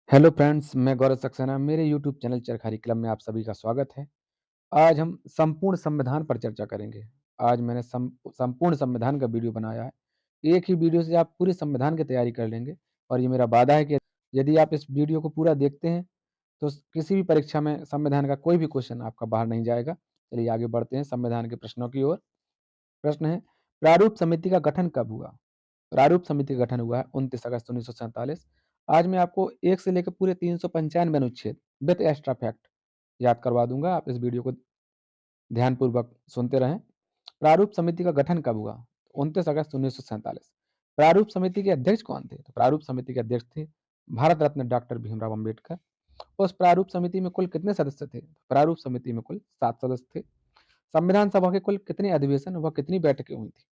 Hello friends, मैं गौरव सक्सेना। मेरे YouTube channel चरखा क्लब में आप सभी का स्वागत है। आज हम संपूर्ण संविधान पर चर्चा करेंगे। आज मैंने संपूर्ण संविधान का वीडियो बनाया है। एक ही वीडियो से आप पूरे संविधान की तैयारी कर लेंगे और ये मेरा वादा है कि यदि आप इस वीडियो को पूरा देखते हैं, तो किसी भी परीक्षा में संविधान का कोई भी क्वेश्चन आपका बाहर नहीं जाएगा। चलिए आगे बढ़ते हैं संविधान के प्रश्नों की ओर। प्रश्न है, प्रारूप समिति का गठन कब हुआ? प्रारूप समिति का गठन हुआ है 29 अगस्त 1947। आज मैं आपको 1 से लेकर पूरे 395 अनुच्छेद विथ एक्स्ट्रा फैक्ट याद करवा दूंगा। आप इस वीडियो को ध्यानपूर्वक सुनते रहें। प्रारूप समिति का गठन कब हुआ? 29 अगस्त 1947। प्रारूप समिति के अध्यक्ष कौन थे? तो प्रारूप समिति के अध्यक्ष थे भारत रत्न डॉक्टर भीमराव अम्बेडकर। उस प्रारूप समिति में कुल कितने सदस्य थे? प्रारूप समिति में कुल 7 सदस्य थे। संविधान सभा के कुल कितने अधिवेशन व कितनी बैठकें हुई थी?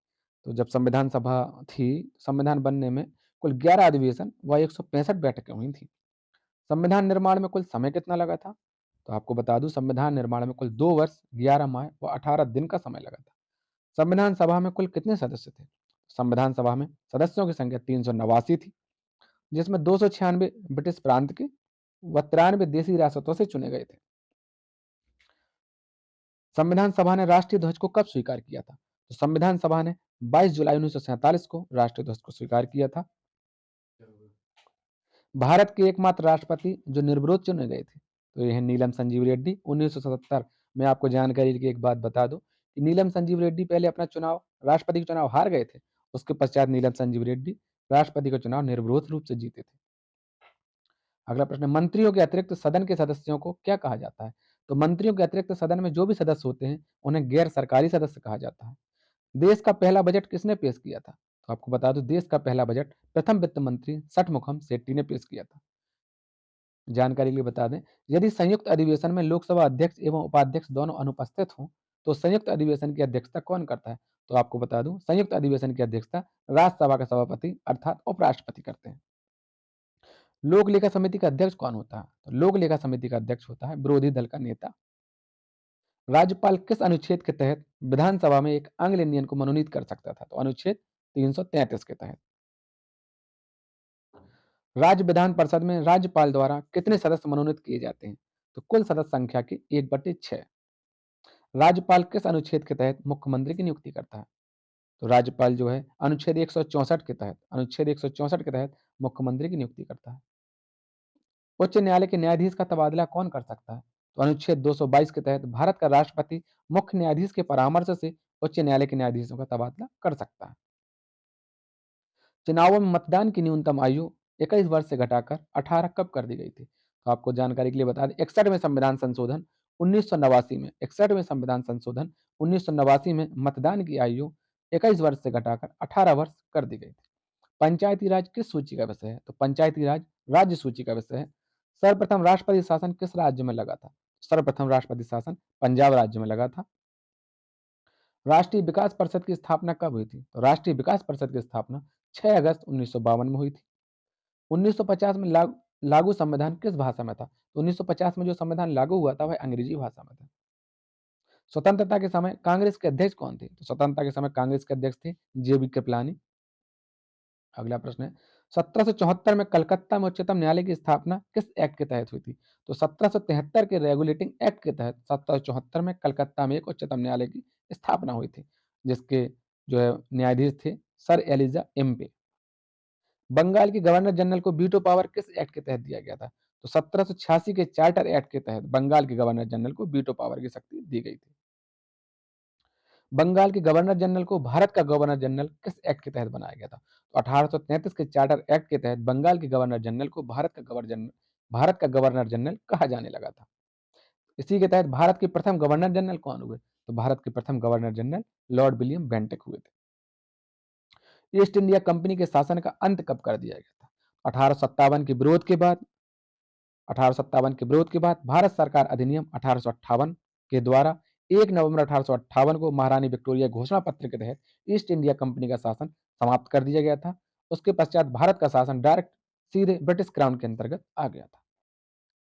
तो जब संविधान सभा थी, संविधान बनने में कुल 11 अधिवेशन व 165 बैठकें हुई थी। संविधान निर्माण में कुल समय कितना लगा था? तो आपको बता दूं, संविधान निर्माण में कुल 2 वर्ष 11 माह व 18 दिन का समय लगा था। संविधान सभा में कुल कितने सदस्य थे? संविधान सभा में सदस्यों की संख्या 389 थी, जिसमें 296 ब्रिटिश प्रांत के व 93 देसी रियासतों से चुने गए थे। संविधान सभा ने राष्ट्रीय ध्वज को कब स्वीकार किया था? तो संविधान सभा ने 22 जुलाई 1947 को राष्ट्रीय ध्वज को स्वीकार किया था। भारत के एकमात्र राष्ट्रपति जो निर्विरोध चुने गए थे, तो ये है नीलम संजीव रेड्डी। 1977 में आपको जानकारी की एक बात बता दूं कि नीलम संजीव रेड्डी पहले अपना चुनाव, राष्ट्रपति का चुनाव हार गए थे। उसके पश्चात नीलम संजीव रेड्डी राष्ट्रपति का चुनाव निर्विरोध रूप से जीते थे। अगला प्रश्न, मंत्रियों के अतिरिक्त सदन के सदस्यों को क्या कहा जाता है? तो मंत्रियों के अतिरिक्त सदन में जो भी सदस्य होते हैं, उन्हें गैर सरकारी सदस्य कहा जाता है। देश का पहला बजट किसने पेश किया था? तो आपको बता दूं, देश का पहला बजट प्रथम वित्त मंत्री षटमुखम सेट्टी ने पेश किया था। जानकारी के लिए बता दें, यदि संयुक्त अधिवेशन में लोकसभा अध्यक्ष एवं उपाध्यक्ष दोनों अनुपस्थित हों, तो संयुक्त अधिवेशन की अध्यक्षता कौन करता है? तो आपको बता दूं, संयुक्त अधिवेशन की अध्यक्षता राज्यसभा के सभापति अर्थात उपराष्ट्रपति करते हैं। लोक लेखा समिति का अध्यक्ष कौन होता है? तो लोक लेखा समिति का अध्यक्ष होता है विरोधी दल का नेता। राज्यपाल किस अनुच्छेद के तहत विधानसभा में एक आंग्ल इंडियन को मनोनीत कर सकता था? तो अनुच्छेद 333 के तहत। राज्य विधान परिषद में राज्यपाल द्वारा कितने सदस्य मनोनीत किए जाते हैं? तो कुल सदस्य संख्या की 1/6। राज्यपाल किस अनुच्छेद के तहत मुख्यमंत्री की नियुक्ति करता है? तो राज्यपाल जो है अनुच्छेद 164 के तहत मुख्यमंत्री की नियुक्ति करता है। उच्च न्यायालय के न्यायाधीश का तबादला कौन कर सकता है? तो अनुच्छेद 222 के तहत भारत का राष्ट्रपति मुख्य न्यायाधीश के परामर्श से उच्च न्यायालय के न्यायाधीशों का तबादला कर सकता है। चुनावों में मतदान की न्यूनतम आयु 21 वर्ष से घटाकर 18 कब कर दी गई थी? तो आपको जानकारी के लिए बता दें, 61वें संविधान संशोधन 1989 में 61वें संविधान संशोधन 1989 में मतदान की आयु 21 वर्ष से घटाकर 18 वर्ष कर दी गई थी। पंचायती राज किस सूची का विषय है? तो पंचायती राज राज्य सूची का विषय है। सर्वप्रथम राष्ट्रपति शासन किस राज्य में लगा था? सर्वप्रथम राष्ट्रपति शासन पंजाब राज्य में लगा था। राष्ट्रीय विकास परिषद की स्थापना कब हुई थी? तो राष्ट्रीय विकास परिषद की स्थापना 6 अगस्त 1952 में हुई थी। 1950 में लागू संविधान किस भाषा में था? तो 1950 में जो संविधान लागू हुआ था वह अंग्रेजी भाषा में था। स्वतंत्रता के समय कांग्रेस के अध्यक्ष कौन थे? तो स्वतंत्रता के समय कांग्रेस के अध्यक्ष थे जेबी कृपलानी। अगला प्रश्न है, 1774 में कलकत्ता में उच्चतम न्यायालय की स्थापना किस एक्ट के तहत हुई थी? तो 1773 के रेगुलेटिंग एक्ट के तहत 1774 में कलकत्ता में एक उच्चतम न्यायालय की स्थापना हुई थी, जिसके जो है न्यायाधीश थे सर एलिजा एम्पे। बंगाल के गवर्नर जनरल को वीटो पावर किस एक्ट के तहत दिया गया था? तो 1786 के चार्टर एक्ट के तहत बंगाल के गवर्नर जनरल को वीटो पावर की शक्ति दी गई थी। बंगाल के गवर्नर जनरल को भारत का गवर्नर जनरल किस एक्ट के तहत बनाया गया था? तो 1833 के चार्टर एक्ट के तहत बंगाल के गवर्नर जनरल को भारत का गवर्नर जनरल कहा जाने लगा था। इसी के तहत भारत के प्रथम गवर्नर जनरल कौन हुए? तो भारत के प्रथम governor general Lord William Bentinck हुए थे। ईस्ट इंडिया कंपनी के शासन का अंत कब कर दिया गया था? 1857 के विरोध के बाद 1857 के विरोध के बाद भारत सरकार अधिनियम 1858 के द्वारा 1 नवंबर 1858 को महारानी विक्टोरिया घोषणा पत्र के तहत ईस्ट इंडिया कंपनी का शासन समाप्त कर दिया गया था। उसके पश्चात भारत का शासन डायरेक्ट सीधे ब्रिटिश क्राउन के अंतर्गत आ गया था।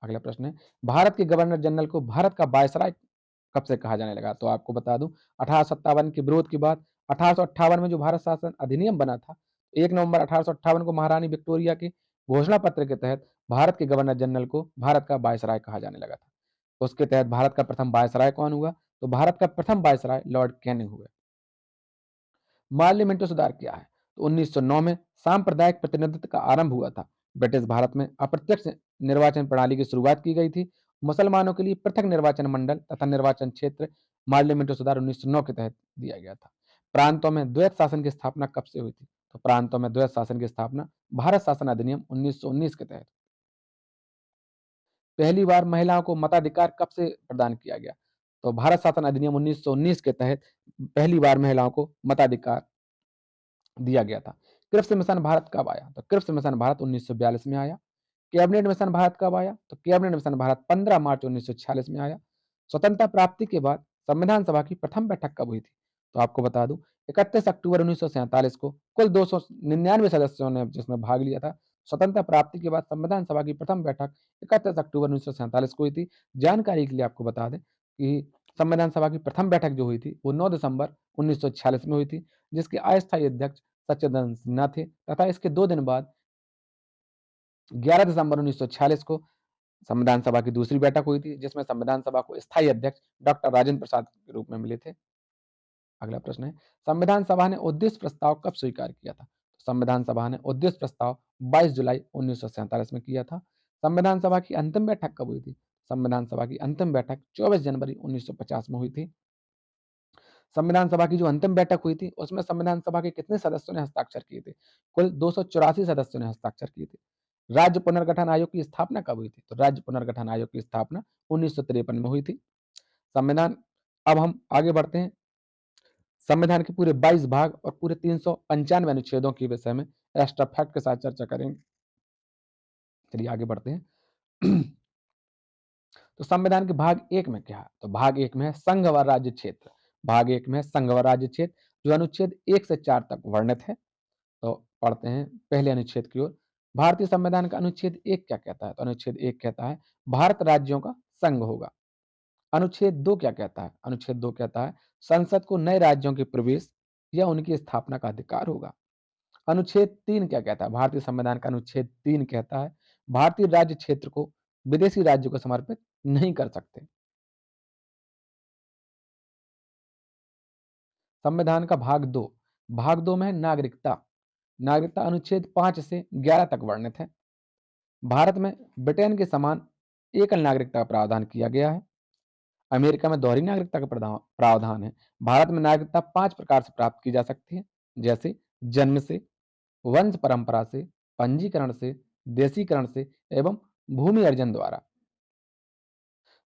अगला प्रश्न है, भारत के गवर्नर जनरल को भारत का वायसराय कब से कहा जाने लगा? तो आपको बता दूं, 1857 के विरोध के बाद 1858 में जो भारत शासन अधिनियम बना था, 1 नवंबर 1858 को महारानी विक्टोरिया के घोषणा पत्र के तहत भारत के गवर्नर जनरल को भारत का वायसराय कहा जाने लगा था। उसके तहत भारत का प्रथम वायसराय कौन हुआ? तो भारत का प्रथम वायसराय लॉर्ड कैनिंग हुए। पार्लियामेंट्री सुधार क्या है? तो 1909 में सांप्रदायिक प्रतिनिधित्व का आरंभ हुआ था। ब्रिटिश भारत में अप्रत्यक्ष निर्वाचन प्रणाली की शुरुआत की गई थी। मुसलमानों के लिए पृथक निर्वाचन मंडल तथा निर्वाचन क्षेत्र पार्लियामेंट्री सुधार 1909 के तहत दिया गया था। प्रांतों में द्वैत शासन की स्थापना कब से हुई थी? तो प्रांतों में द्वैत शासन की स्थापना भारत शासन अधिनियम 1919 के तहत। पहली बार महिलाओं को मताधिकार कब से प्रदान किया गया? तो भारत शासन अधिनियम 1919 के तहत पहली बार महिलाओं को मताधिकार दिया गया था। कृषि मिशन भारत कब आया? तो कृषि मिशन भारत 1942 में आया। कैबिनेट मिशन भारत कब आया? तो कैबिनेट मिशन भारत 15 मार्च 1946 में आया। स्वतंत्रता प्राप्ति के बाद संविधान सभा की प्रथम बैठक कब हुई थी? तो आपको बता दूं 31 अक्टूबर 1947 को कुल 299 सदस्यों ने जिसमें भाग लिया था। स्वतंत्रता प्राप्ति के बाद संविधान सभा की प्रथम बैठक 31 अक्टूबर 1947 को हुई थी। जानकारी के लिए आपको बता दें कि संविधान सभा की प्रथम बैठक जो हुई थी वो 9 दिसंबर 1946 में हुई थी, जिसके अस्थायी अध्यक्ष सच्चिदानंद सिन्हा थे तथा इसके 2 दिन बाद 11 दिसंबर 1946 को संविधान सभा की दूसरी बैठक हुई थी, जिसमें संविधान सभा को स्थायी अध्यक्ष डॉक्टर राजेंद्र प्रसाद के रूप में मिले थे। अगला प्रश्न है, संविधान सभा ने उद्देश्य प्रस्ताव कब स्वीकार किया था? संविधान सभा ने उद्देश्य प्रस्ताव 22 जुलाई 1947 में किया था। संविधान सभा की अंतिम बैठक कब हुई थी? संविधान सभा की अंतिम बैठक 24 जनवरी 1950 में हुई थी। संविधान सभा की जो अंतिम बैठक हुई थी, उसमें संविधान सभा के कितने सदस्यों ने हस्ताक्षर किए थे? कुल 284 सदस्यों ने हस्ताक्षर किए थे। राज्य पुनर्गठन आयोग की स्थापना कब हुई थी? तो राज्य पुनर्गठन आयोग की स्थापना 1953 में हुई थी। संविधान अब हम आगे बढ़ते हैं। संविधान के पूरे 22 भाग और पूरे 395 अनुच्छेदों के विषय में एक्स्ट्रा फैक्ट के साथ चर्चा करेंगे। चलिए आगे बढ़ते हैं। तो संविधान के भाग एक में क्या है? तो भाग एक में है संघ व राज्य क्षेत्र। भाग एक में है संघ व राज्य क्षेत्र, जो अनुच्छेद 1 से 4 तक वर्णित है। तो पढ़ते हैं पहले अनुच्छेद की ओर। भारतीय संविधान का अनुच्छेद 1 क्या कहता है? तो अनुच्छेद 1 कहता है भारत राज्यों का संघ होगा। अनुच्छेद 2 क्या कहता है? अनुच्छेद 2 कहता है संसद को नए राज्यों के प्रवेश या उनकी स्थापना का अधिकार होगा। अनुच्छेद 3 क्या कहता है? भारतीय संविधान का अनुच्छेद 3 कहता है भारतीय राज्य क्षेत्र को विदेशी राज्यों को समर्पित नहीं कर सकते। संविधान का भाग 2। भाग 2 में है नागरिकता। नागरिकता अनुच्छेद 5 से 11 तक वर्णित है। भारत में ब्रिटेन के समान एकल नागरिकता का प्रावधान किया गया है। अमेरिका में दोहरी नागरिकता का प्रावधान है। भारत में नागरिकता 5 प्रकार से प्राप्त की जा सकती है, जैसे जन्म से, वंश परंपरा से, पंजीकरण से, देशीकरण से एवं भूमि अर्जन द्वारा।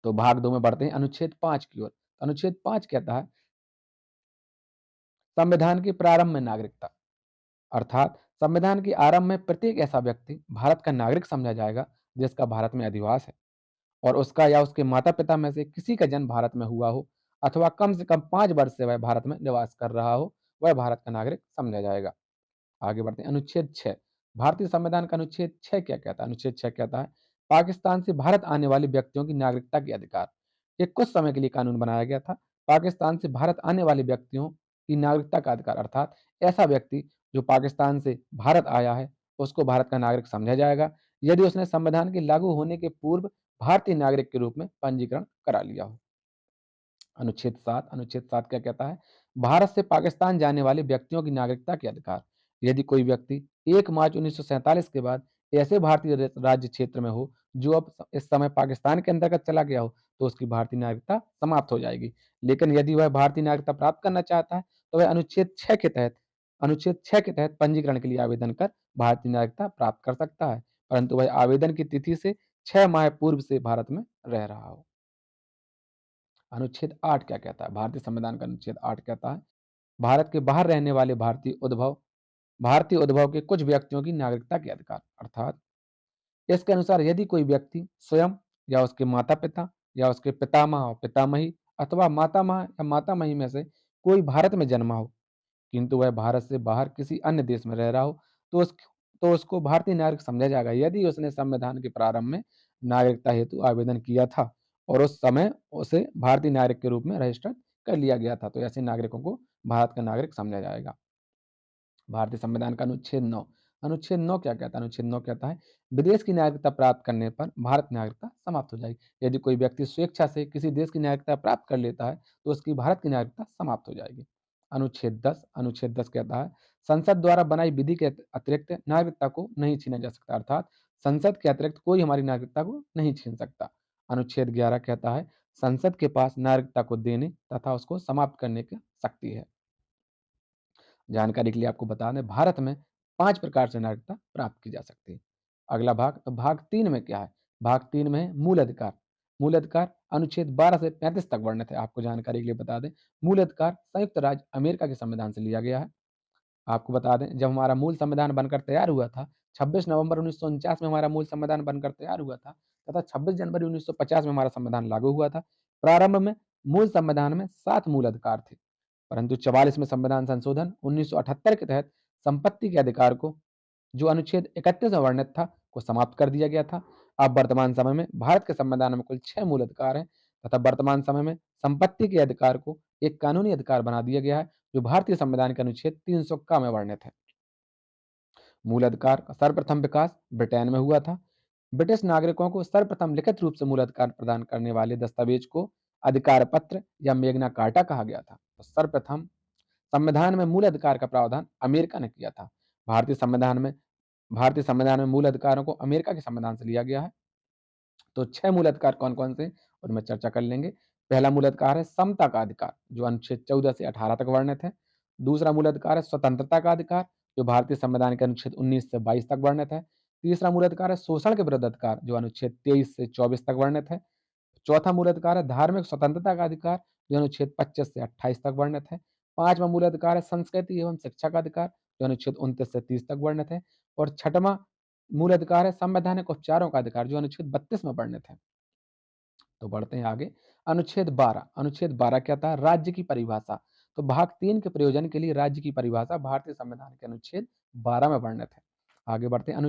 तो भाग 2 में बढ़ते हैं अनुच्छेद 5 की ओर। अनुच्छेद 5 कहता है संविधान के प्रारंभ में नागरिकता, अर्थात संविधान के आरंभ में प्रत्येक ऐसा व्यक्ति भारत का नागरिक समझा जाएगा जिसका भारत में अधिवास है और उसका या उसके माता पिता में से किसी का जन्म भारत में हुआ हो अथवा कम से कम 5 वर्ष से वह भारत में निवास कर रहा हो, वह भारत का नागरिक समझा जाएगा। आगे बढ़ते हैं अनुच्छेद 6। भारतीय संविधान का अनुच्छेद 6 क्या कहता है? अनुच्छेद 6 कहता है पाकिस्तान से भारत आने वाले व्यक्तियों की नागरिकता के अधिकार। ये कुछ समय के लिए कानून बनाया गया था। पाकिस्तान से भारत आने वाले व्यक्तियों की नागरिकता का अधिकार, अर्थात ऐसा व्यक्ति जो पाकिस्तान से भारत आया है उसको भारत का नागरिक समझा जाएगा यदि उसने संविधान के लागू होने के पूर्व भारतीय नागरिक के रूप में पंजीकरण करा लिया हो। अनुच्छेद 7 क्या कहता है? भारत से पाकिस्तान जाने वाले व्यक्तियों की नागरिकता के अधिकार। यदि कोई व्यक्ति 1 मार्च 1947 के बाद ऐसे भारतीय राज्य क्षेत्र में हो जो अब इस समय पाकिस्तान के अंतर्गत चला गया हो, तो उसकी भारतीय नागरिकता समाप्त हो जाएगी। लेकिन यदि वह भारतीय नागरिकता प्राप्त करना चाहता है, तो वह अनुच्छेद 6 के तहत पंजीकरण के लिए आवेदन कर भारतीय नागरिकता प्राप्त कर सकता है, परंतु वह आवेदन की तिथि से 6 माह पूर्व से भारत में रह रहा हो। अनुच्छेद 8 क्या कहता है? भारतीय संविधान का अनुच्छेद 8 कहता है भारत के बाहर रहने वाले भारतीय उद्भव के कुछ व्यक्तियों की नागरिकता के अधिकार, अर्थात इसके अनुसार यदि कोई व्यक्ति स्वयं या उसके माता पिता या उसके पितामह और पितामही अथवा मातामह या मातामही में से कोई भारत में जन्मा हो किंतु वह भारत से बाहर किसी अन्य देश में रह रहा हो, तो उसको भारतीय नागरिक समझा जाएगा यदि उसने संविधान के प्रारंभ में नागरिकता हेतु आवेदन किया था और उस समय उसे भारतीय नागरिक के रूप में रजिस्टर कर लिया गया था, तो ऐसे नागरिकों को भारत का नागरिक समझा जाएगा। भारतीय संविधान का अनुच्छेद 9। अनुच्छेद 9 क्या कहता है? अनुच्छेद 9 कहता है, विदेश की नागरिकता प्राप्त करने पर भारत नागरिकता समाप्त हो जाएगी। यदि कोई व्यक्ति स्वेच्छा से किसी देश की नागरिकता प्राप्त कर लेता है, तो उसकी भारत की नागरिकता समाप्त हो जाएगी। अनुच्छेद 10 कहता है, संसद द्वारा बनाई विधि के अतिरिक्त नागरिकता को नहीं छीना जा सकता, अर्थात संसद के अतिरिक्त कोई हमारी नागरिकता को नहीं छीन सकता। अनुच्छेद 11 कहता है, संसद के पास नागरिकता को देने तथा उसको समाप्त करने की शक्ति है। जानकारी के लिए आपको बता दें, भारत में 5 प्रकार से नागरिकता प्राप्त की जा सकती है। अगला भाग, तो भाग 3 में क्या है? भाग 3 में है मूल अधिकार। मूल अधिकार अनुच्छेद 12 से 35 तक वर्णित है। आपको जानकारी के लिए बता दें, मूल अधिकार संयुक्त राज्य अमेरिका के संविधान से लिया गया है। आपको बता दें, जब हमारा मूल संविधान बनकर तैयार हुआ था, 26 नवंबर 1949 में हमारा मूल संविधान बनकर तैयार हुआ था तथा 26 जनवरी 1950 में हमारा संविधान लागू हुआ था। प्रारंभ में मूल संविधान में 7 मूल अधिकार थे, परंतु 44वें संविधान संशोधन 1978 के तहत संपत्ति के अधिकार को, जो अनुच्छेद 31 में वर्णित था, को समाप्त कर दिया गया था। अब वर्तमान समय में भारत के संविधान में कुल 6 मूल अधिकार हैं तथा वर्तमान समय में संपत्ति के अधिकार को एक कानूनी अधिकार बना दिया गया है, जो भारतीय संविधान के अनुच्छेद 300 का में वर्णित है। मूल अधिकार का सर्वप्रथम विकास ब्रिटेन में हुआ था। ब्रिटिश नागरिकों को सर्वप्रथम लिखित रूप से मूल अधिकार प्रदान करने वाले दस्तावेज को अधिकार पत्र या मेग्ना कार्टा कहा गया था। तो सर्वप्रथम संविधान में मूल अधिकार का प्रावधान अमेरिका ने किया था। भारतीय संविधान में भारतीय संविधान में मूल अधिकारों को अमेरिका के संविधान से लिया गया है। तो 6 मूल अधिकार कौन-कौन से, उनमें चर्चा कर लेंगे। पहला मूल अधिकार है समता का अधिकार, जो अनुच्छेद 14 से 18 तक वर्णित है। दूसरा मूल अधिकार है स्वतंत्रता का अधिकार, जो भारतीय संविधान के अनुच्छेद 19 से 22 तक वर्णित है। तीसरा मूल अधिकार है शोषण के विरुद्ध अधिकार, जो अनुच्छेद 23 से 24 तक वर्णित है। चौथा मूल अधिकार है धार्मिक स्वतंत्रता का अधिकार, जो अनुच्छेद 25 से 28 तक वर्णित है। पांचवा मूल अधिकार है संस्कृति एवं शिक्षा का अधिकार, जो अनुच्छेद 29 से 30 तक वर्णित है। और छठवां मूल अधिकार है संवैधानिक उपचारों का अधिकार, जो अनुच्छेद 32 में वर्णित है। तो बढ़ते हैं आगे। अनुच्छेद 12 कहता है राज्य की परिभाषा। तो भाग 3 के प्रयोजन के लिए राज्य की परिभाषा भारतीय संविधान के अनुच्छेद 12 में वर्णित है। आगे बढ़ते हैं।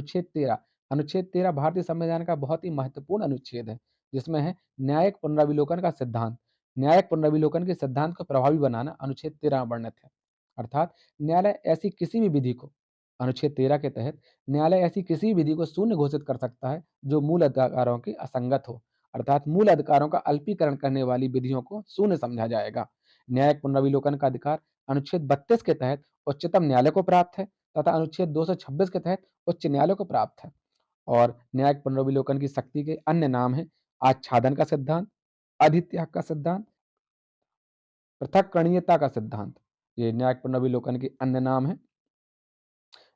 अनुच्छेद 13 भारतीय संविधान का बहुत ही महत्वपूर्ण अनुच्छेद है, जिसमें है न्यायिक पुनरावलोकन का सिद्धांत। न्यायिक पुनरावलोकन के सिद्धांत को प्रभावी बनाना अनुच्छेद 13 में वर्णित है। अर्थात न्यायालय ऐसी किसी भी विधि को, अनुच्छेद 13 के तहत न्यायालय ऐसी किसी भी विधि को शून्य घोषित कर सकता है जो मूल अधिकारों की असंगत हो, अर्थात मूल अधिकारों का अल्पीकरण करने वाली विधियों को शून्य समझा जाएगा। न्यायिक पुनर्विलोकन का अधिकार अनुच्छेद 32 के तहत उच्चतम न्यायालय को प्राप्त है तथा अनुच्छेद 226 के तहत उच्च न्यायालय को प्राप्त है। और न्यायिक पुनर्विलोकन की शक्ति के अन्य नाम है आच्छादन का सिद्धांत, अधित्याग का सिद्धांत, पृथक्करणीयता का सिद्धांत। ये न्यायिक पुनर्विलोकन के अन्य नाम है।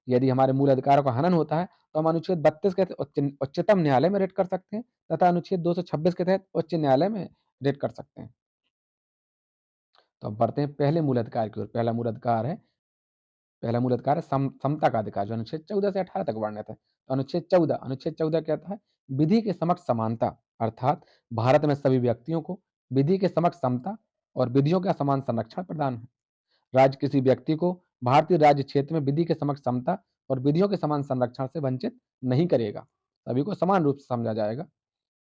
यदि हमारे मूल अधिकारों का हनन होता है, तो हम अनुच्छेद 32 के तहत उच्चतम न्यायालय में रिट कर सकते हैं तथा अनुच्छेद 226 के तहत उच्च न्यायालय में रिट कर सकते हैं। तो अब बढ़ते हैं पहले मूल अधिकार की ओर। पहला मूल अधिकार है समता का अधिकार, जो अनुच्छेद 14 से 18 तक वर्णित है। तो अनुच्छेद 14 कहता है विधि के समक्ष समानता, अर्थात भारत में सभी व्यक्तियों को विधि के समक्ष समता और विधियों का समान संरक्षण प्रदान है। राज्य किसी व्यक्ति को भारतीय राज्य क्षेत्र में विधि के समक्ष समता और विधियों के समान संरक्षण से वंचित नहीं करेगा। सभी को समान रूप से समझा जाएगा।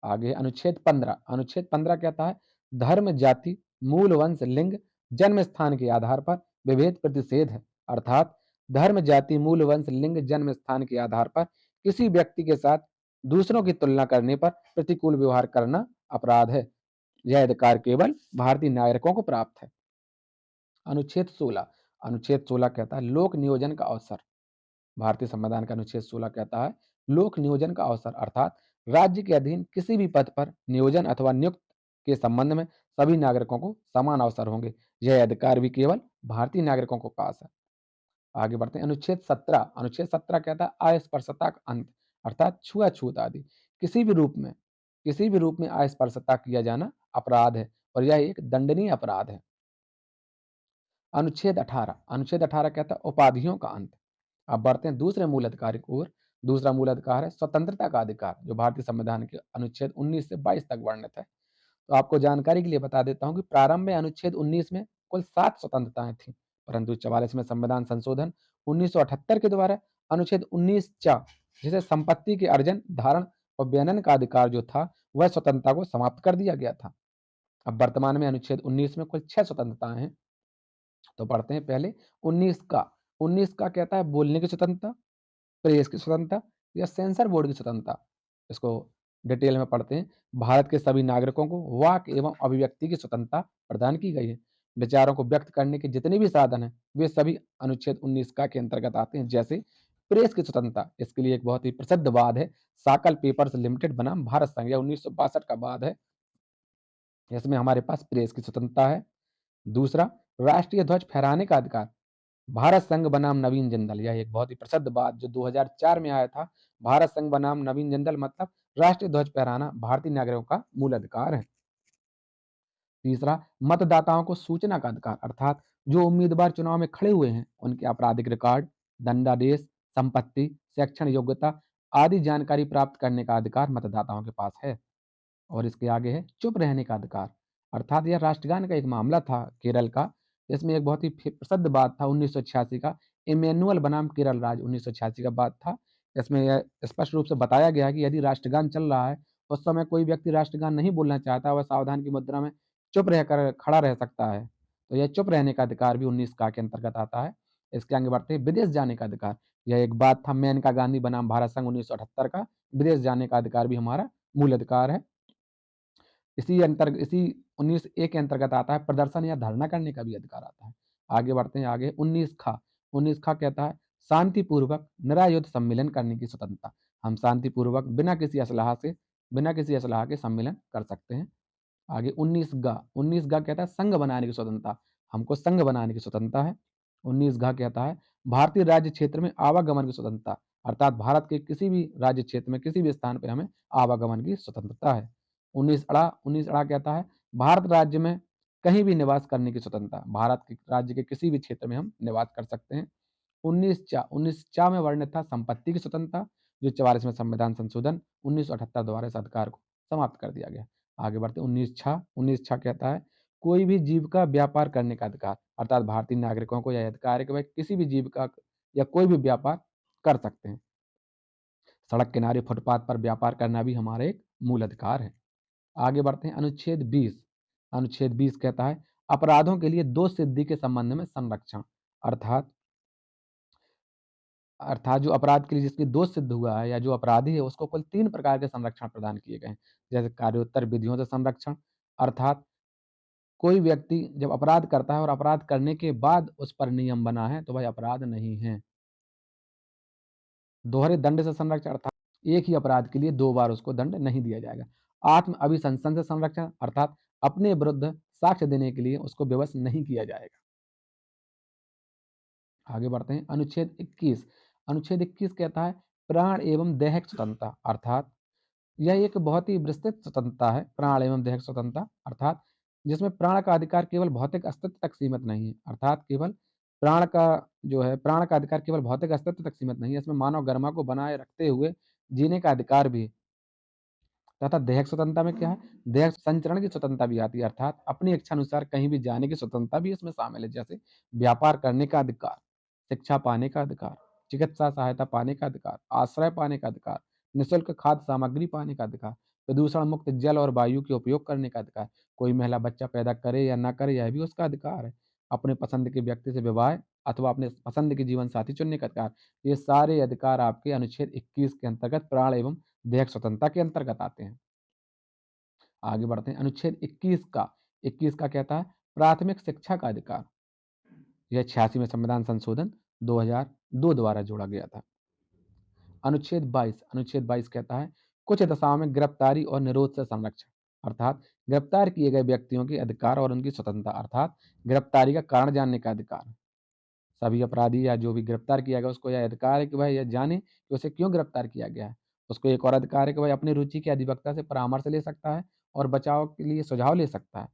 आगे अनुच्छेद 15 कहता है धर्म, जाति, मूल वंश, लिंग, जन्म स्थान के आधार पर विभेद प्रतिषेध है। अर्थात धर्म, जाति, मूल वंश, लिंग, जन्म स्थान के आधार पर किसी व्यक्ति के साथ दूसरों की तुलना करने पर प्रतिकूल व्यवहार करना अपराध है। यह अधिकार केवल भारतीय नागरिकों को प्राप्त है। अनुच्छेद 16 कहता है लोक नियोजन का अवसर। भारतीय संविधान का अनुच्छेद 16 कहता है लोक नियोजन का अवसर, अर्थात राज्य के अधीन किसी भी पद पर नियोजन अथवा नियुक्त के संबंध में सभी नागरिकों को समान अवसर होंगे। यह अधिकार भी केवल भारतीय नागरिकों को पास है। आगे बढ़ते हैं। अनुच्छेद 17 कहता है अस्पृश्यता का अंत, अर्थात छुआछूत आदि किसी भी रूप में अस्पृश्यता किया जाना अपराध है और यह एक दंडनीय अपराध है। अनुच्छेद 18 कहता है उपाधियों का अंत। अब बढ़ते हैं दूसरे मूल अधिकार की ओर। दूसरा मूल अधिकार है स्वतंत्रता का अधिकार, जो भारतीय संविधान के अनुच्छेद 19 से 22 तक वर्णित है। तो आपको जानकारी के लिए बता देता हूं कि प्रारंभ में अनुच्छेद 19 में कुल 7 स्वतंत्रताएं थी, परंतु 44 में संविधान संशोधन 1978 के द्वारा अनुच्छेद 19 चा, जिसे संपत्ति के अर्जन, धारण और बेनन का अधिकार जो था, वह स्वतंत्रता को समाप्त कर दिया गया था। अब वर्तमान में अनुच्छेद 19 में कुल 6 स्वतंत्रताएं हैं। तो पढ़ते हैं पहले 19 का। 19 का कहता है बोलने की स्वतंत्रता, प्रेस की स्वतंत्रता या सेंसर बोर्ड की स्वतंत्रता। इसको डिटेल में पढ़ते हैं। भारत के सभी नागरिकों को वाक एवं अभिव्यक्ति की स्वतंत्रता प्रदान की गई है। विचारों को व्यक्त करने के जितने भी साधन हैं, वे सभी अनुच्छेद 19 का के अंतर्गत आते हैं। जैसे प्रेस की स्वतंत्रता, इसके लिए एक बहुत ही प्रसिद्ध वाद है, साकल पेपर्स लिमिटेड बनाम भारत संघ, यह 1962 का वाद है। इसमें हमारे पास प्रेस की स्वतंत्रता है। दूसरा, राष्ट्रीय ध्वज फहराने का अधिकार, भारत संघ बनाम नवीन जिंदल, यह एक बहुत ही प्रसिद्ध बात जो 2004 में आया था। भारत संघ बनाम नवीन जिंदल मतलब राष्ट्रीय ध्वज फहराना भारतीय नागरिकों का मूल अधिकार है। तीसरा, मतदाताओं को सूचना का अधिकार, अर्थात जो उम्मीदवार चुनाव में खड़े हुए हैं उनके आपराधिक रिकॉर्ड, दंडादेश, संपत्ति, शैक्षणिक योग्यता आदि जानकारी प्राप्त करने का अधिकार मतदाताओं के पास है। और इसके आगे है चुप रहने का अधिकार, अर्थात यह राष्ट्रगान का एक मामला था केरल का। इसमें एक बहुत ही प्रसिद्ध बात था 1986 का, इमैनुअल बनाम केरल राज्य 1986 का बात था। इसमें यह स्पष्ट रूप से बताया गया है कि यदि राष्ट्रगान चल रहा है, उस समय कोई व्यक्ति राष्ट्रगान नहीं बोलना चाहता, वह सावधान की मुद्रा में चुप रहकर खड़ा रह सकता है। तो यह चुप रहने का अधिकार भी 19 का के अंतर्गत आता है। इसके आगे बढ़ते हैं विदेश जाने का अधिकार। यह एक बात था मेनका गांधी बनाम भारत संघ 1978 का, विदेश जाने का अधिकार भी हमारा मूल अधिकार है। इसी 19 ए के अंतर्गत आता है प्रदर्शन या धरना करने का भी अधिकार आता है। आगे बढ़ते हैं, आगे 19 खा कहता है शांतिपूर्वक निरायुध सम्मेलन करने की स्वतंत्रता। हम शांतिपूर्वक बिना किसी असलाह के सम्मेलन कर सकते हैं। आगे 19 गा कहता है संघ बनाने की स्वतंत्रता, हमको संघ बनाने की स्वतंत्रता है। 19 गा कहता है भारतीय राज्य क्षेत्र में आवागमन की स्वतंत्रता, अर्थात भारत के किसी भी राज्य क्षेत्र में किसी भी स्थान पर हमें आवागमन की स्वतंत्रता है। 19 अड़ा कहता है भारत राज्य में कहीं भी निवास करने की स्वतंत्रता, भारत के राज्य के किसी भी क्षेत्र में हम निवास कर सकते हैं। 19 चा में वर्णित था संपत्ति की स्वतंत्रता, जो 44वें संविधान संशोधन 1978 द्वारा इस अधिकार को समाप्त कर दिया गया। आगे बढ़ते 19 छा कहता है कोई भी जीव का व्यापार करने का अधिकार, अर्थात भारतीय नागरिकों को यह अधिकार है कि वह किसी भी जीव का या कोई भी व्यापार कर सकते हैं। सड़क किनारे फुटपाथ पर व्यापार करना भी हमारा एक मूल अधिकार है। आगे बढ़ते हैं अनुच्छेद 20 कहता है अपराधों के लिए दोष सिद्धि के संबंध में संरक्षण, अर्थात अर्थात जो अपराध के लिए जिसकी दोष सिद्ध हुआ है या जो अपराधी है उसको कुल 3 प्रकार के संरक्षण प्रदान किए गए हैं। जैसे कार्योत्तर विधियों से संरक्षण, अर्थात कोई व्यक्ति जब अपराध करता है और अपराध करने के बाद उस पर नियम बना है तो वह अपराध नहीं है। दोहरे दंड से संरक्षण, अर्थात एक ही अपराध के लिए 2 बार उसको दंड नहीं दिया जाएगा। आत्म अभिशंसन से संरक्षण, अर्थात अपने विरुद्ध साक्ष्य देने के लिए उसको विवश नहीं किया जाएगा। आगे बढ़ते हैं अनुच्छेद 21 कहता है प्राण एवं दैहिक स्वतंत्रता, अर्थात यह एक बहुत ही विस्तृत स्वतंत्रता है, प्राण एवं दैहिक स्वतंत्रता, अर्थात जिसमें प्राण का अधिकार केवल भौतिक अस्तित्व तक सीमित नहीं है, अर्थात केवल प्राण का प्राण का अधिकार केवल भौतिक अस्तित्व तक सीमित नहीं है, इसमें मानव गरिमा को बनाए रखते हुए जीने का अधिकार भी है। तथा दैहिक स्वतंत्रता में क्या है, दैहिक संचरण की स्वतंत्रता भी आती है, अर्थात अपनी इच्छा अनुसार कहीं भी जाने की स्वतंत्रता भी इसमें शामिल है। जैसे व्यापार करने का अधिकार, शिक्षा पाने का अधिकार, चिकित्सा सहायता पाने का अधिकार, आश्रय पाने का अधिकार, निःशुल्क खाद्य सामग्री पाने का अधिकार, प्रदूषण मुक्त जल और वायु के उपयोग करने का अधिकार, कोई महिला बच्चा पैदा करे या ना करे यह भी उसका अधिकार है, अपने पसंद के व्यक्ति से विवाह अथवा अपने पसंद के जीवन साथी चुनने का अधिकार, ये सारे अधिकार आपके अनुच्छेद 21 के अंतर्गत प्राण एवं दैहिक स्वतंत्रता के अंतर्गत आते हैं। आगे बढ़ते हैं, अनुच्छेद 21 का कहता है प्राथमिक शिक्षा का अधिकार, यह 86वें संविधान संशोधन 2002 द्वारा जोड़ा गया था। अनुच्छेद 22 कहता है कुछ दशाओं में गिरफ्तारी और निरोध से संरक्षण, अर्थात गिरफ्तार किए गए व्यक्तियों के अधिकार और उनकी स्वतंत्रता, अर्थात गिरफ्तारी का कारण जानने का अधिकार। सभी अपराधी या जो भी गिरफ्तार किया गया उसको यह अधिकार है कि वह यह जाने कि उसे क्यों गिरफ्तार किया गया है। उसको एक और अधिकार है कि वह अपनी रुचि के अधिवक्ता से परामर्श ले सकता है और बचाव के लिए सुझाव ले सकता है।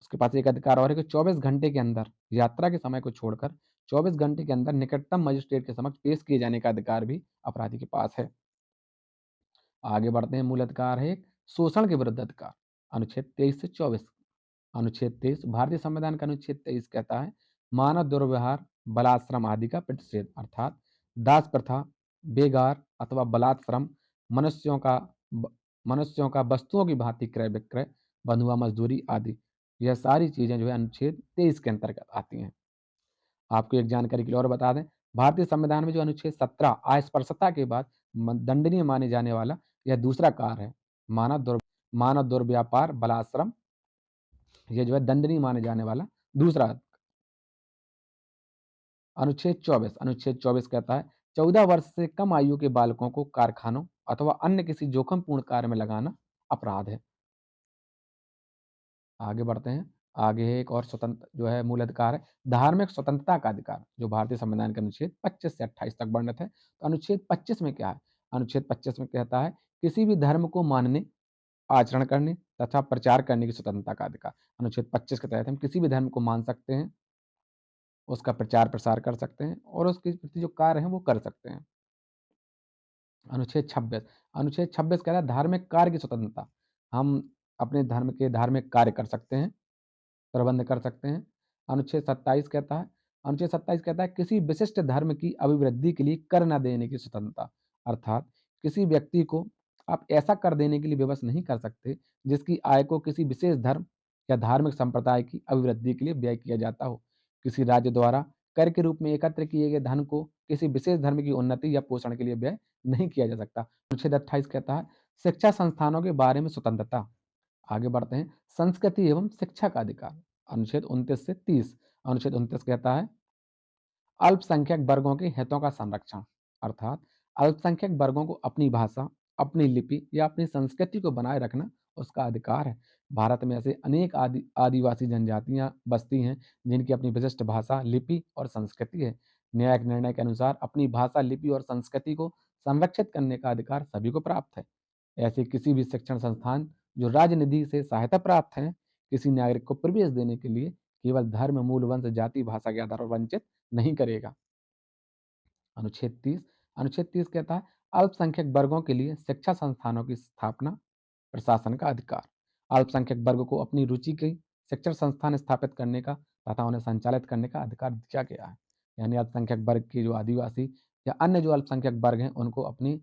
उसके पास एक अधिकार और है कि 24 घंटे के अंदर यात्रा के समय को छोड़कर 24 घंटे के अंदर निकटतम मजिस्ट्रेट के समक्ष पेश किए जाने का अधिकार भी अपराधी के पास है। आगे बढ़ते हैं, मूल अधिकार है एक शोषण के विरुद्ध अधिकार, अनुच्छेद 23 से 24। अनुच्छेद 23 भारतीय संविधान का अनुच्छेद 23 कहता है मानव दुर्व्यवहार, बलात्श्रम आदि का प्रतिषेध, अर्थात दास प्रथा, बेगार अथवा बलात्श्रम, मनुष्यों का मनुष्यों का वस्तुओं की भांति क्रय विक्रय, बंधुआ मजदूरी आदि, यह सारी चीजें जो है अनुच्छेद 23 के अंतर्गत आती हैं। आपको एक जानकारी के लिए और बता दें, भारतीय संविधान में जो अनुच्छेद 17 अस्पृश्यता के बाद दंडनीय माने जाने वाला यह दूसरा कार्य है। मानव दुर्व्यापार बलाश्रम, ये जो है दंडनीय माने जाने वाला दूसरा। अनुच्छेद 24 कहता है 14 वर्ष से कम आयु के बालकों को कारखानों अथवा अन्य किसी जोखिमपूर्ण कार्य में लगाना अपराध है। आगे बढ़ते हैं। आगे एक और स्वतंत्र जो है मूल अधिकार है, धार्मिक स्वतंत्रता का अधिकार, जो भारतीय संविधान के अनुच्छेद 25 से 28 तक वर्णित है। तो अनुच्छेद 25 में क्या है? अनुच्छेद 25 में कहता है किसी भी धर्म को मानने, आचरण करने तथा प्रचार करने की स्वतंत्रता का अधिकार। अनुच्छेद 25 के तहत हम किसी भी धर्म को मान सकते हैं, उसका प्रचार प्रसार कर सकते हैं और उसके प्रति जो कार्य हैं वो कर सकते हैं। अनुच्छेद 26 कह रहा है धार्मिक कार्य की स्वतंत्रता। हम अपने धर्म के धार्मिक कार्य कर सकते हैं, प्रबंध कर सकते हैं। अनुच्छेद 27 कहता है किसी विशिष्ट धर्म की अभिवृद्धि के लिए कर न देने की स्वतंत्रता। अर्थात किसी व्यक्ति को आप ऐसा कर देने के लिए विवश नहीं कर सकते जिसकी आय को किसी विशेष धर्म या धार्मिक संप्रदाय की अभिवृद्धि के लिए व्यय किया जाता हो। किसी राज्य द्वारा कर के रूप में एकत्र किए गए धन को किसी विशेष धर्म की उन्नति या पोषण के लिए व्यय नहीं किया जा सकता। अनुच्छेद 28 कहता है शिक्षा संस्थानों के बारे में स्वतंत्रता। आगे बढ़ते हैं। संस्कृति एवं शिक्षा का अधिकार, अनुच्छेद 29 से 30। अनुच्छेद 29 कहता है अल्पसंख्यक वर्गों के हितों का संरक्षण। अर्थात अल्पसंख्यक वर्गों को अपनी भाषा, अपनी लिपि या अपनी संस्कृति को बनाए रखना उसका अधिकार है। भारत में ऐसे अनेक आदिवासी जनजातियां बसती हैं जिनकी अपनी विशिष्ट भाषा, लिपि और संस्कृति है। न्यायिक निर्णय के अनुसार अपनी भाषा, लिपि और संस्कृति को संरक्षित करने का अधिकार सभी को प्राप्त है। ऐसे किसी भी शिक्षण संस्थान जो राज्य निधि से सहायता प्राप्त है, किसी नागरिक को प्रवेश देने के लिए केवल धर्म, मूल, वंश, जाति, भाषा के आधार पर वंचित नहीं करेगा। अनुच्छेद 30 कहता है अल्पसंख्यक वर्गों के लिए शिक्षा संस्थानों की स्थापना, प्रशासन का अधिकार। अल्पसंख्यक वर्ग को अपनी रुचि के शिक्षण संस्थान स्थापित करने का तथा उन्हें संचालित करने का अधिकार दिया गया है। यानी अल्पसंख्यक वर्ग की जो आदिवासी या अन्य जो अल्पसंख्यक वर्ग हैं उनको अपनी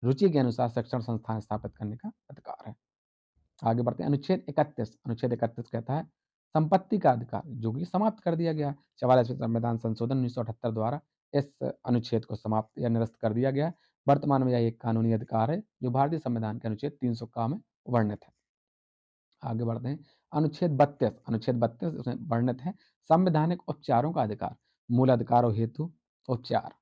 रुचि के अनुसार शिक्षण संस्थान स्थापित करने का अधिकार है। आगे बढ़ते हैं। अनुच्छेद 31 कहता है संपत्ति का अधिकार, जो कि समाप्त कर दिया गया है। 44वें संविधान संशोधन 1978 द्वारा इस अनुच्छेद को समाप्त या निरस्त कर दिया गया है। वर्तमान में यह एक कानूनी अधिकार है जो भारतीय संविधान के अनुच्छेद 300 में वर्णित है। आगे बढ़ते हैं। अनुच्छेद 32 उसमें वर्णित है संवैधानिक उपचारों का अधिकार, मूल अधिकारों हेतु उपचार।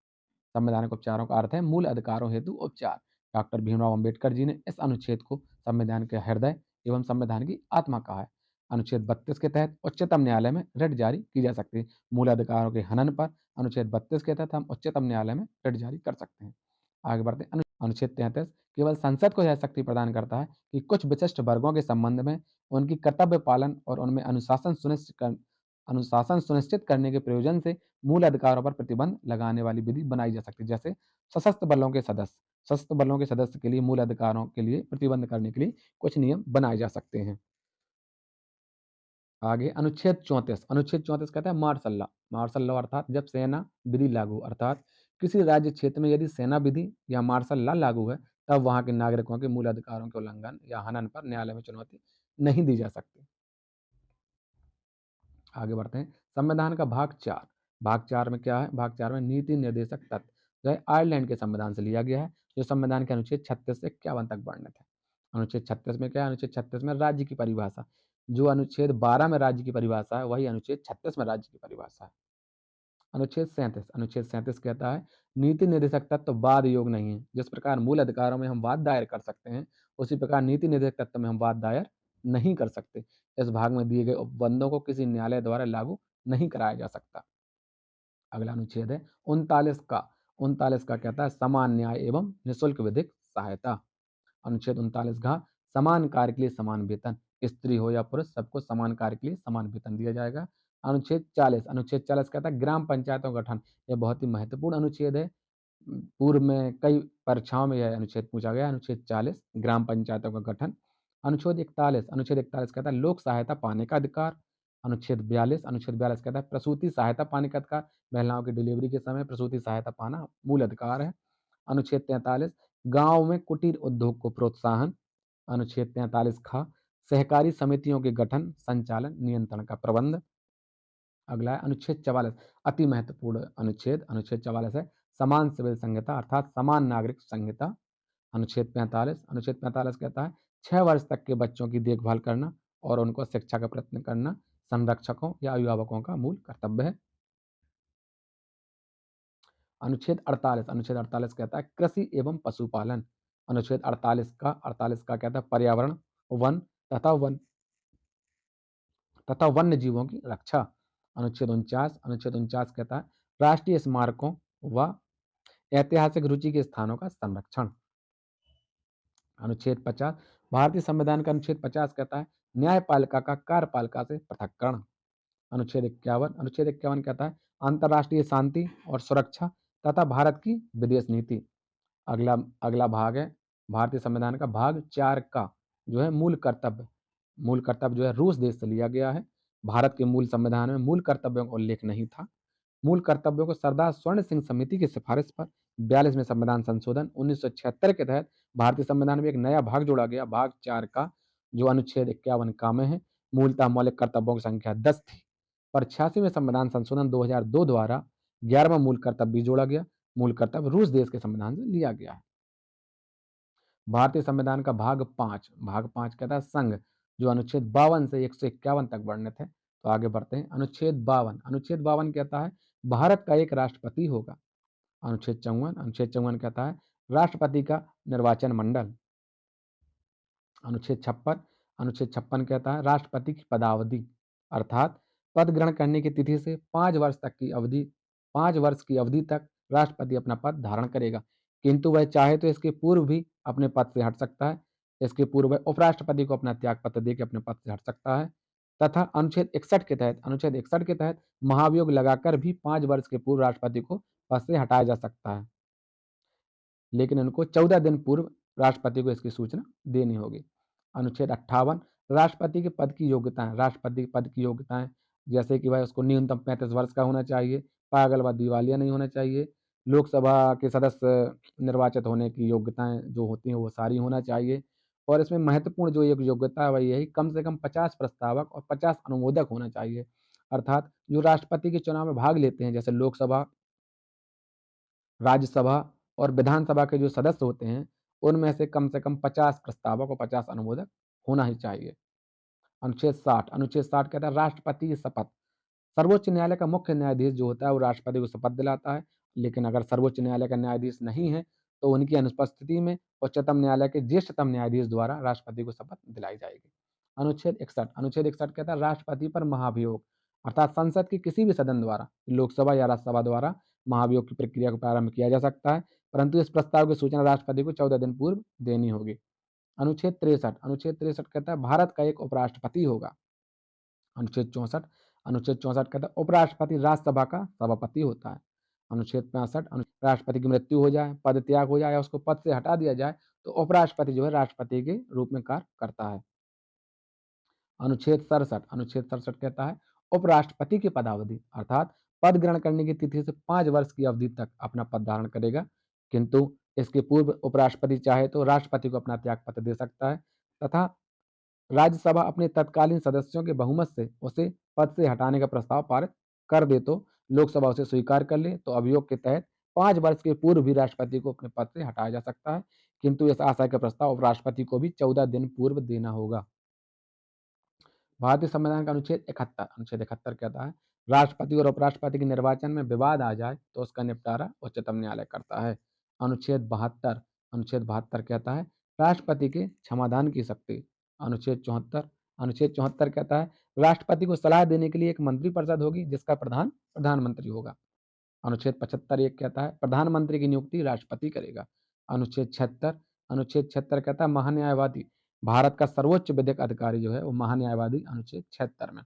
संवैधानिक उपचारों का अर्थ है मूल अधिकारों हेतु उपचार। डॉक्टर भीमराव अंबेडकर जी ने इस अनुच्छेद को संविधान के हृदय एवं संविधान की आत्मा कहा है। अनुच्छेद 32 के तहत उच्चतम न्यायालय में रिट जारी की जा सकती है। मूल अधिकारों के हनन पर अनुच्छेद 32 के तहत हम उच्चतम न्यायालय में रिट जारी कर सकते हैं। आगे बढ़ते हैं। अनुच्छेद 33 केवल संसद को यह शक्ति प्रदान करता है कि कुछ विशिष्ट वर्गों के संबंध में उनकी कर्तव्य पालन और उनमें अनुशासन सुनिश्चित करने के प्रयोजन से मूल अधिकारों पर प्रतिबंध लगाने वाली विधि बनाई जा सकती है। जैसे सशस्त्र बलों के सदस्य के लिए मूल अधिकारों के लिए प्रतिबंध करने के लिए कुछ नियम बनाए जा सकते हैं। आगे अनुच्छेद 34 कहता है मार्शल लॉ अर्थात जब सेना विधि लागू, अर्थात किसी राज्य क्षेत्र में यदि सेना विधि या मार्शल लॉ लागू है तब वहां के नागरिकों के मूल अधिकारों के उल्लंघन या हनन पर न्यायालय में चुनौती नहीं दी जा सकती। आगे बढ़ते हैं। संविधान का भाग 4 में क्या है? भाग 4 में नीति निर्देशक तत्व जो है आयरलैंड के संविधान से लिया गया है, जो संविधान के अनुच्छेद 36 से 51 तक वर्णित है। अनुच्छेद 36 में क्या है? अनुच्छेद 36 में राज्य की परिभाषा, जो अनुच्छेद 12 में राज्य की परिभाषा है वही अनुच्छेद 36 में राज्य की परिभाषा है। अनुच्छेद 37 कहता है नीति निर्देशक तत्व वाद योग नहीं है। जिस प्रकार मूल अधिकारों में हम वाद दायर कर सकते हैं, उसी प्रकार नीति निर्देशक तत्व में हम वाद दायर नहीं कर सकते। इस भाग में दिए गए उपबंधों को किसी न्यायालय द्वारा लागू नहीं कराया जा सकता। अगला अनुच्छेद है 39 का कहता है समान न्याय एवं निःशुल्क विधिक सहायता। अनुच्छेद 39 घ समान कार्य के लिए समान वेतन, स्त्री हो या पुरुष सबको समान कार्य के लिए समान वेतन दिया जाएगा। अनुच्छेद 40 कहता है ग्राम पंचायतों का गठन। यह बहुत ही महत्वपूर्ण अनुच्छेद है। पूर्व में कई परीक्षाओं में यह अनुच्छेद पूछा गया। अनुच्छेद 40 ग्राम पंचायतों का गठन। अनुच्छेद 41 कहता है लोक सहायता पाने का अधिकार। अनुच्छेद 42 कहता है प्रसूति सहायता पाने का अधिकार। महिलाओं की डिलीवरी के समय प्रसूति सहायता पाना मूल अधिकार है। अनुच्छेद 43 गांव में कुटीर उद्योग को प्रोत्साहन। अनुच्छेद 43 ख सहकारी समितियों के गठन, संचालन, नियंत्रण का प्रबंध। अगला है अनुच्छेद 44, अति महत्वपूर्ण अनुच्छेद, अनुच्छेद 44 है समान सिविल संहिता अर्थात समान नागरिक संहिता। अनुच्छेद 45 कहता है 6 वर्ष तक के बच्चों की देखभाल करना और उनको शिक्षा का प्रयत्न करना संरक्षकों या अभिभावकों का मूल कर्तव्य है। अनुच्छेद 48 कहता है कृषि एवं पशुपालन। अनुच्छेद 48 का कहता है पर्यावरण, वन तथा वन तथा वन्य जीवों की रक्षा। अनुच्छेद 49 कहता है राष्ट्रीय स्मारकों व ऐतिहासिक रुचि के स्थानों का संरक्षण। अनुच्छेद 50 भारतीय संविधान का अनुच्छेद 50 कहता है न्यायपालिका का कार्यपालिका से पृथक्करण। अनुच्छेद 51 कहता है अंतर्राष्ट्रीय शांति और सुरक्षा तथा भारत की विदेश नीति। अगला अगला भाग है भारतीय संविधान का भाग 4 का जो है मूल कर्तव्य जो है रूस देश से लिया गया है। भारत के मूल संविधान में मूल कर्तव्यों का उल्लेख नहीं था। मूल कर्तव्यों को सरदार स्वर्ण सिंह समिति की सिफारिश पर 42वें संविधान संशोधन 1976 के तहत भारतीय संविधान में एक नया भाग जोड़ा गया, भाग 4 का, जो अनुच्छेद 51 का में है। मूलतः मौलिक कर्तव्यों की संख्या 10 थी, पर 86वें संविधान संशोधन 2002 द्वारा 11वां मूल कर्तव्य भी जोड़ा गया। मूल कर्तव्य रूस देश के संविधान से लिया गया है। भारतीय संविधान का भाग 5 कहता है संघ, जो अनुच्छेद 52 से 151 तक वर्णित है। तो आगे बढ़ते हैं। अनुच्छेद 52 कहता है भारत का एक राष्ट्रपति होगा। अनुच्छेद 54 कहता है राष्ट्रपति का निर्वाचन मंडल। अनुच्छेद 56 कहता है राष्ट्रपति की पदावधि अर्थात पद ग्रहण करने की तिथि से 5 वर्ष की अवधि तक राष्ट्रपति अपना पद धारण करेगा, किंतु वह चाहे तो इसके पूर्व भी अपने पद से हट सकता है। इसके पूर्व वह उपराष्ट्रपति को अपना त्याग पत्र देकर अपने पद से हट सकता है। तथा अनुच्छेद 61 के तहत महाभियोग लगाकर भी 5 वर्ष के पूर्व राष्ट्रपति को पद से हटाया जा सकता है, लेकिन उनको 14 दिन पूर्व राष्ट्रपति को इसकी सूचना देनी होगी। अनुच्छेद 58 राष्ट्रपति के पद की योग्यताएं, जैसे कि भाई उसको न्यूनतम 35 वर्ष का होना चाहिए, पागल व दिवालिया नहीं होना चाहिए, लोकसभा के सदस्य निर्वाचित होने की योग्यताएं जो होती हैं वो सारी होना चाहिए। और इसमें महत्वपूर्ण जो एक योग्यता है वह यही कम से कम 50 प्रस्तावक और 50 अनुमोदक होना चाहिए। अर्थात जो राष्ट्रपति के चुनाव में भाग लेते हैं, जैसे लोकसभा, राज्यसभा और विधानसभा के जो सदस्य होते हैं, उनमें से कम 50 प्रस्तावक और 50 अनुमोदक होना ही चाहिए। अनुच्छेद 60 कहता है राष्ट्रपति की शपथ। सर्वोच्च न्यायालय का मुख्य न्यायाधीश जो होता है वो राष्ट्रपति को शपथ दिलाता है, लेकिन अगर सर्वोच्च न्यायालय का न्यायाधीश नहीं है तो उनकी अनुपस्थिति में उच्चतम न्यायालय के ज्येष्ठतम न्यायाधीश द्वारा राष्ट्रपति को शपथ दिलाई जाएगी। अनुच्छेद 61 कहता है राष्ट्रपति पर महाभियोग अर्थात संसद के किसी भी सदन द्वारा, लोकसभा या राज्यसभा द्वारा महाभियोग की प्रक्रिया को प्रारंभ किया जा सकता है, परंतु इस प्रस्ताव की सूचना राष्ट्रपति को 14 दिन पूर्व देनी होगी। अनुच्छेद 63 कहता है भारत का एक उपराष्ट्रपति होगा। अनुच्छेद 64 कहता है उपराष्ट्रपति राज्यसभा का सभापति होता है। अनुच्छेद 65 राष्ट्रपति की मृत्यु हो जाए, पद त्याग हो जाए या उसको पद से हटा दिया जाए तो उपराष्ट्रपति जो है राष्ट्रपति के रूप में कार्य करता है। अनुच्छेद 67 कहता है उपराष्ट्रपति की पदावधि अर्थात पद ग्रहण करने की तिथि से 5 वर्ष की अवधि तक अपना पद धारण करेगा, किंतु इसके पूर्व उपराष्ट्रपति चाहे तो राष्ट्रपति को अपना त्याग पत्र दे सकता है। तथा राज्यसभा अपने तत्कालीन सदस्यों के बहुमत से उसे पद से हटाने का प्रस्ताव पारित कर दे तो लोकसभा उसे स्वीकार कर ले तो अभियोग के तहत 5 वर्ष के पूर्व भी राष्ट्रपति को अपने पद से हटाया जा सकता है, किंतु इस आशय का प्रस्ताव उपराष्ट्रपति को भी 14 दिन पूर्व देना होगा। भारतीय संविधान का अनुच्छेद 71 कहता है राष्ट्रपति और उपराष्ट्रपति के निर्वाचन में विवाद आ जाए तो उसका निपटारा उच्चतम न्यायालय करता है। अनुच्छेद 72 कहता है राष्ट्रपति के क्षमादान की शक्ति। अनुच्छेद 74 कहता है राष्ट्रपति को सलाह देने के लिए एक मंत्रिपरिषद होगी जिसका प्रधान प्रधानमंत्री होगा। अनुच्छेद 75 एक कहता है प्रधानमंत्री की नियुक्ति राष्ट्रपति करेगा। अनुच्छेद 76 कहता है महान्यायवादी भारत का सर्वोच्च विधिक अधिकारी जो है वो महान्यायवादी अनुच्छेद 76 में।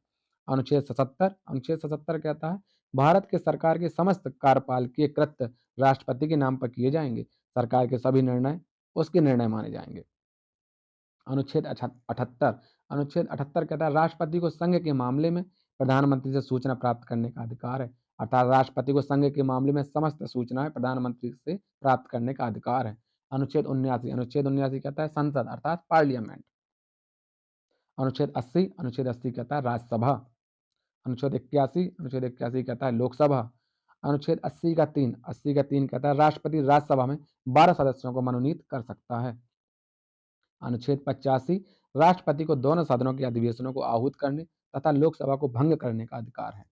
अनुच्छेद 77 कहता है भारत के सरकार के समस्त कार्यपालकीय कृत्य राष्ट्रपति के नाम पर किए जाएंगे, सरकार के सभी निर्णय उसके निर्णय माने जाएंगे। अनुच्छेद 78 कहता है राष्ट्रपति को संघ के मामले में प्रधानमंत्री से सूचना प्राप्त करने का अधिकार है, अर्थात राष्ट्रपति को संघ के मामले में समस्त सूचनाएं प्रधानमंत्री से प्राप्त करने का अधिकार है। अनुच्छेद 79 कहता है संसद अर्थात पार्लियामेंट। अनुच्छेद 80 कहता है राज्यसभा। अनुच्छेद 81 कहता है लोकसभा। अनुच्छेद 80 का 3, 80 का 3 कहता है राष्ट्रपति राज्यसभा में 12 सदस्यों को मनोनीत कर सकता है। अनुच्छेद 85 राष्ट्रपति को दोनों सदनों के अधिवेशनों को आहूत करने तथा लोकसभा को भंग करने का अधिकार है।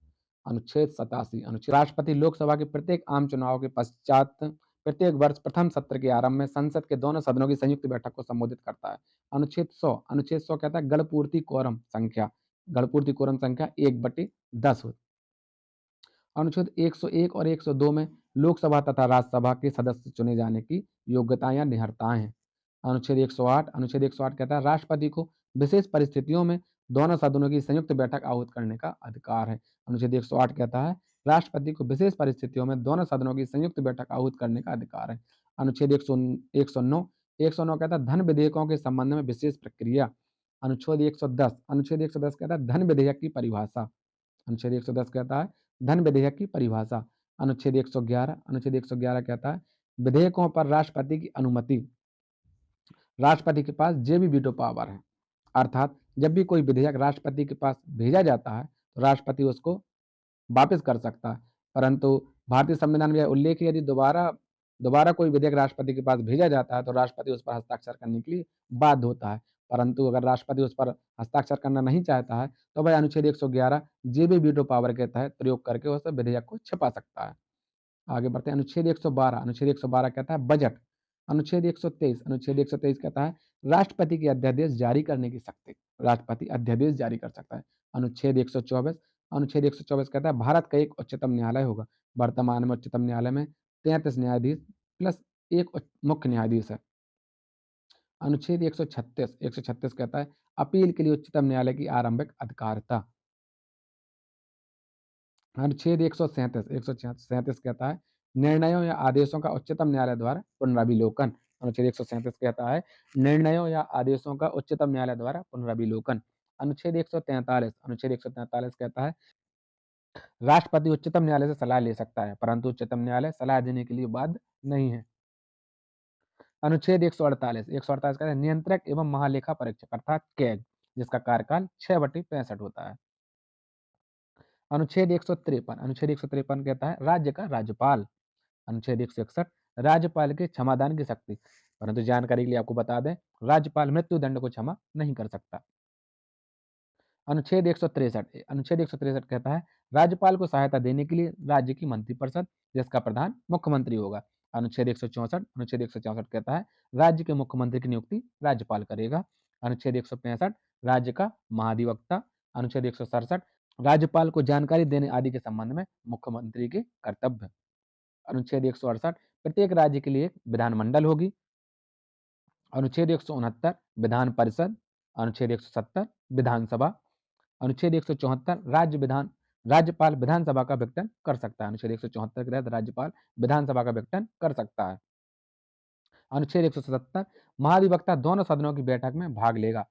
अनुच्छेद 87 अनुच्छेद राष्ट्रपति लोकसभा के प्रत्येक आम चुनाव के पश्चात प्रत्येक वर्ष प्रथम सत्र के आरंभ में संसद के दोनों सदनों की संयुक्त बैठक को संबोधित करता है। अनुच्छेद 100 कहता है गणपूर्ति कोरम संख्या 1/10 होती है। अनुच्छेद 101 और 102 में लोकसभा तथा राज्यसभा के सदस्य चुने जाने की योग्यता या निहरताएं हैं। अनुच्छेद 108 कहता है राष्ट्रपति को विशेष परिस्थितियों में दोनों सदनों की संयुक्त बैठक आहूत करने का अधिकार है। अनुच्छेद 108 कहता है राष्ट्रपति को विशेष परिस्थितियों में दोनों सदनों की संयुक्त बैठक आहूत करने का अधिकार है। अनुच्छेद 109 कहता है धन विधेयकों के संबंध में विशेष प्रक्रिया। अनुच्छेद 110 कहता है धन विधेयक की परिभाषा। अनुच्छेद 110 कहता है धन विधेयक की परिभाषा। अनुच्छेद 111 कहता है विधेयकों पर राष्ट्रपति की अनुमति। राष्ट्रपति के पास जे भी वीटो पावर है, अर्थात जब भी कोई विधेयक राष्ट्रपति के पास भेजा जाता है तो राष्ट्रपति उसको वापस कर सकता है। परंतु भारतीय संविधान में यह उल्लेख है यदि दोबारा दोबारा कोई विधेयक राष्ट्रपति के पास भेजा जाता है तो राष्ट्रपति उस पर हस्ताक्षर करने के लिए बाध्य होता है। परंतु अगर राष्ट्रपति उस पर हस्ताक्षर करना नहीं चाहता है तो वह अनुच्छेद 111 जे बी वीटो पावर के तहत प्रयोग करके उस विधेयक को छिपा सकता है। आगे बढ़ते हैं अनुच्छेद 112 कहता है बजट। अनुच्छेद 123 कहता है राष्ट्रपति की अध्यादेश जारी करने की शक्ति। राष्ट्रपति अध्यादेश जारी कर सकता है। अनुच्छेद 124 कहता है भारत का एक उच्चतम न्यायालय होगा। वर्तमान में उच्चतम न्यायालय में 33 न्यायाधीश प्लस एक मुख्य न्यायाधीश है। अनुच्छेद 136 कहता है अपील के लिए उच्चतम न्यायालय की आरंभिक अधिकारिता। अनुच्छेद 137 कहता है निर्णयों या आदेशों का उच्चतम न्यायालय द्वारा पुनराविलोकन। अनुच्छेद 137 कहता है निर्णयों या आदेशों का उच्चतम न्यायालय द्वारा पुनराविलोकन। अनुच्छेद 143 कहता है राष्ट्रपति उच्चतम न्यायालय से सलाह ले सकता है परंतु उच्चतम न्यायालय सलाह देने के लिए बाध्य नहीं है। अनुच्छेद 148 कहता है नियंत्रक एवं महालेखा परीक्षक अर्थात कैग जिसका कार्यकाल 6/65 होता है। अनुच्छेद 153 कहता है राज्य का राज्यपाल। अनुच्छेद 161 राज्यपाल के क्षमादान की शक्ति। परंतु जानकारी के लिए आपको बता दें राज्यपाल मृत्यु दंड को क्षमा नहीं कर सकता। अनुच्छेद 163 कहता है राज्यपाल को सहायता देने के लिए राज्य की मंत्रिपरिषद जिसका प्रधान मुख्यमंत्री होगा। अनुच्छेद 164 कहता है राज्य के मुख्यमंत्री की नियुक्ति राज्यपाल करेगा। अनुच्छेद 165 राज्य का महाधिवक्ता। अनुच्छेद 167 राज्यपाल को जानकारी देने आदि के संबंध में मुख्यमंत्री के कर्तव्य। अनुच्छेद 168 प्रत्येक राज्य के लिए एक विधानमंडल होगी। अनुच्छेद 169 विधान परिषद। अनुच्छेद 170 विधानसभा। अनुच्छेद 174 राज्यपाल विधानसभा का विघटन कर सकता है। अनुच्छेद 174 के तहत राज्यपाल विधानसभा का विघटन कर सकता है। अनुच्छेद 177 महाधिवक्ता दोनों सदनों की बैठक में भाग लेगा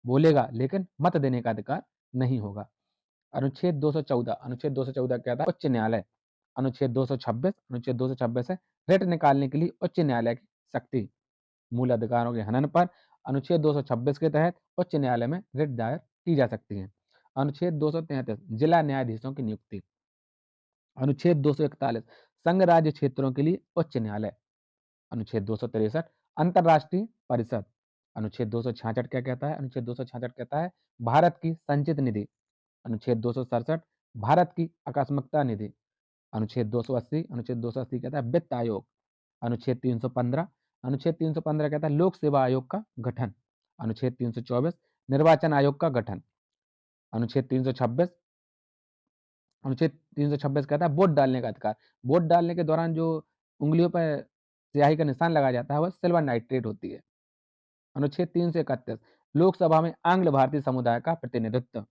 बोलेगा लेकिन मत देने का अधिकार नहीं होगा। अनुच्छेद 214 कहता है उच्च न्यायालय। अनुच्छेद 226 है रिट निकालने के लिए उच्च न्यायालय की शक्ति। मूल अधिकारों के हनन पर अनुच्छेद 226 के तहत उच्च न्यायालय में रिट दायर की जा सकती है। अनुच्छेद 233 जिला न्यायाधीशों की नियुक्ति। अनुच्छेद 241 संघ राज्य क्षेत्रों के लिए उच्च न्यायालय। अनुच्छेद 263 अंतर्राष्ट्रीय परिषद। अनुच्छेद 266 क्या कहता है? अनुच्छेद 266 कहता है भारत की संचित निधि। अनुच्छेद 267 भारत की आकस्मिकता निधि। अनुच्छेद 280 कहता है वित्त आयोग। अनुच्छेद 315 कहता है लोक सेवा आयोग का गठन। अनुच्छेद 324 निर्वाचन आयोग का गठन। अनुच्छेद 326 कहता है वोट डालने का अधिकार। वोट डालने के दौरान जो उंगलियों पर स्याही का निशान लगाया जाता है वह सिल्वर नाइट्रेट होती है। अनुच्छेद 331 लोकसभा में आंग्ल भारतीय समुदाय का प्रतिनिधित्व।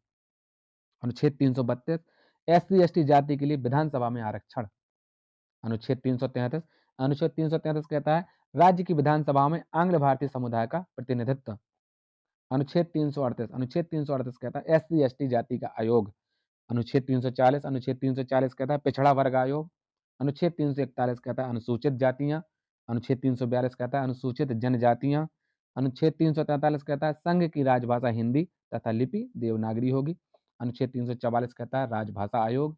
अनुच्छेद 332 SC/ST जाति के लिए विधानसभा में आरक्षण। अनुच्छेद 333 कहता है राज्य की विधानसभा में आंग्ल भारतीय समुदाय का प्रतिनिधित्व। अनुच्छेद 338 कहता है SC/ST जाति का आयोग। अनुच्छेद 340 कहता है पिछड़ा वर्ग आयोग। अनुच्छेद 341 कहता है अनुसूचित जातियां। अनुच्छेद 342 कहता है अनुसूचित जनजातियां। अनुच्छेद 343 कहता है संघ की राजभाषा हिंदी तथा लिपि देवनागरी होगी। अनुच्छेद 344 कहता है राजभाषा आयोग।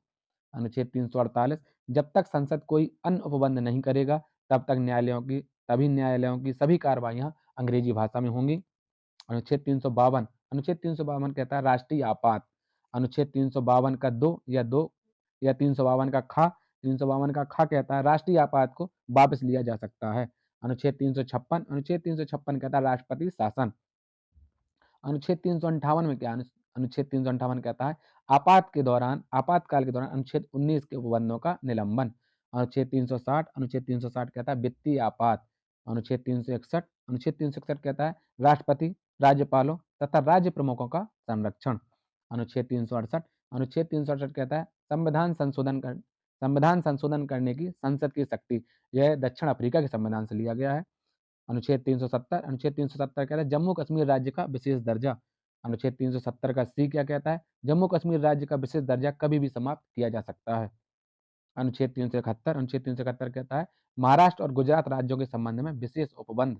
अनुच्छेद 348 जब तक संसद कोई अन्य उपबंध नहीं करेगा, तभी न्यायालयों की सभी कार्रवाइयाँ अंग्रेजी भाषा में होंगी। अनुच्छेद 352 कहता है राष्ट्रीय आपात। अनुच्छेद 352 का 2 या 352 का ख 352 का ख कहता है राष्ट्रीय आपात को वापस लिया जा सकता है। अनुच्छेद 356 कहता है राष्ट्रपति शासन। अनुच्छेद 358 में क्या अनुच्छेद 358 कहता है आपातकाल के दौरान अनुच्छेद 19 के उपबंधों का निलंबन। अनुच्छेद 360 कहता है वित्तीय आपात। अनुच्छेद 361 कहता है राष्ट्रपति, राज्यपालों तथा राज्य प्रमुखों का संरक्षण। अनुच्छेद 368 कहता है संविधान संशोधन करने की संसद की शक्ति। यह दक्षिण अफ्रीका के संविधान से लिया गया है। अनुच्छेद 370 कहता है जम्मू कश्मीर राज्य का विशेष दर्जा। अनुच्छेद 370 का सी क्या कहता है जम्मू कश्मीर राज्य का विशेष दर्जा कभी भी समाप्त किया जा सकता है। अनुच्छेद 371 कहता है महाराष्ट्र और गुजरात राज्यों के संबंध में विशेष उपबंध।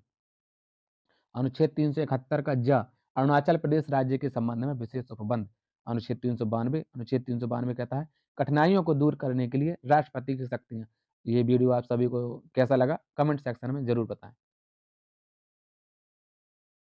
अनुच्छेद 371 का ज अरुणाचल प्रदेश राज्य के संबंध में विशेष उपबंध। अनुच्छेद 392 कहता है कठिनाइयों को दूर करने के लिए राष्ट्रपति की शक्तियाँ। ये वीडियो आप सभी को कैसा लगा कमेंट सेक्शन में जरूर बताएं।